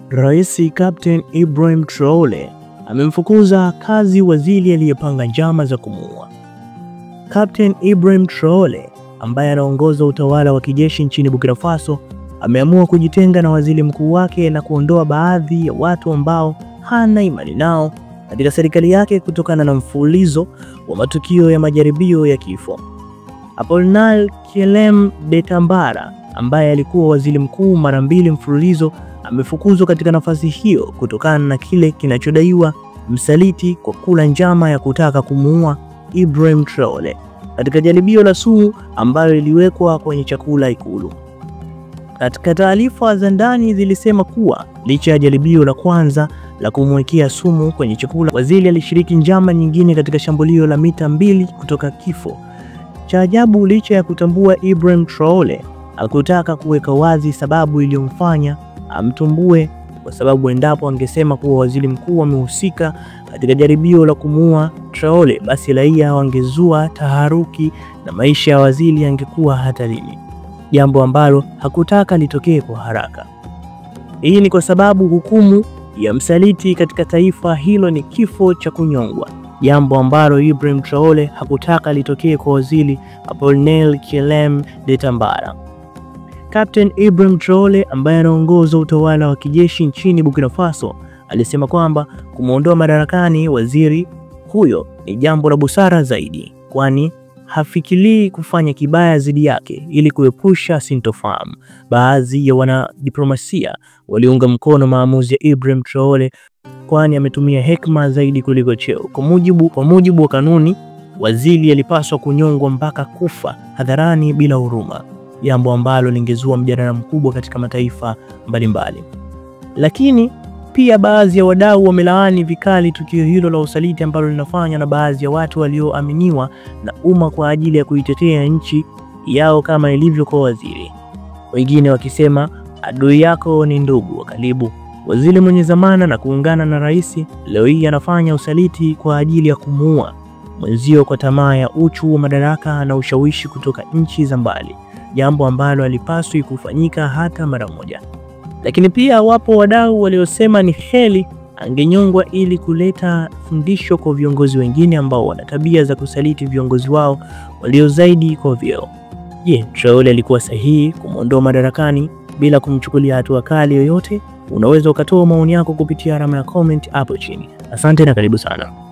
Rais Captain Ibrahim Traore amemfukuza kazi waziri aliyepanga njama za kumuua. Captain Ibrahim Traore ambaye anaongoza utawala wa kijeshi nchini Burkina Faso ameamua kujitenga na waziri mkuu wake na kuondoa baadhi ya watu ambao hana imani nao katika serikali yake kutokana na mfululizo wa matukio ya majaribio ya kifo. Apollinaire Guillaume Ntambara ambaye alikuwa waziri mkuu mara 2 mfululizo amefukuzwa katika nafasi hiyo kutokana na kile kinachodaiwa msaliti kwa kula njama ya kutaka kumuua Ibrahim Traore katika jaribio la sumu ambayo iliwekwa kwenye chakula Ikulu. Katika taarifa za ndani zilisema kuwa licha ya jaribio la kwanza la kumwekea sumu kwenye chakula, waziri alishiriki njama nyingine katika shambulio la mita 2 kutoka kifo. Cha ajabu, licha ya kutambua Ibrahim Traore hakutaka kuweka wazi sababu iliyomfanya amtumbue, kwa sababu endapo angesema kuwa waziri mkuu amehusika katika jaribio la kumuua Traore, basi raia wangezua taharuki na maisha ya waziri yangekuwa hatarini, jambo ambalo hakutaka litokee kwa haraka. Hii ni kwa sababu hukumu ya msaliti katika taifa hilo ni kifo cha kunyongwa, jambo ambalo Ibrahim Traore hakutaka litokee kwa waziri Apollinaire Guillaume Ntambara. Captain Ibrahim Traore ambaye anaongoza utawala wa kijeshi nchini Burkina Faso alisema kwamba kumuondoa madarakani waziri huyo ni jambo la busara zaidi, kwani hafikiri kufanya kibaya dhidi yake ili kuepusha sintofahamu. Baadhi ya wanadiplomasia waliunga mkono maamuzi ya Ibrahim Traore kwani ametumia hekima zaidi kuliko cheo. Kwa mujibu wa kanuni, waziri alipaswa kunyongwa mpaka kufa hadharani bila huruma, jambo ambalo lingezua mjadala mkubwa katika mataifa mbalimbali. Lakini pia baadhi ya wadau wamelaani vikali tukio hilo la usaliti ambalo linafanywa na baadhi ya watu walioaminiwa na umma kwa ajili ya kuitetea nchi yao kama ilivyo kwa waziri. Wengine wakisema adui yako ni ndugu wa karibu. Waziri mwenye zamana na kuungana na rais leo hii anafanya usaliti kwa ajili ya kumuua mwenzio kwa tamaa ya uchu wa madaraka na ushawishi kutoka nchi za mbali, jambo ambalo halipaswi kufanyika hata mara moja. Lakini pia wapo wadau waliosema ni heri angenyongwa ili kuleta fundisho kwa viongozi wengine ambao wana tabia za kusaliti viongozi wao walio zaidi kwa vyeo. Je, Traore alikuwa sahihi kumuondoa madarakani bila kumchukulia hatua kali yoyote? Unaweza ukatoa maoni yako kupitia alama ya comment hapo chini. Asante na karibu sana.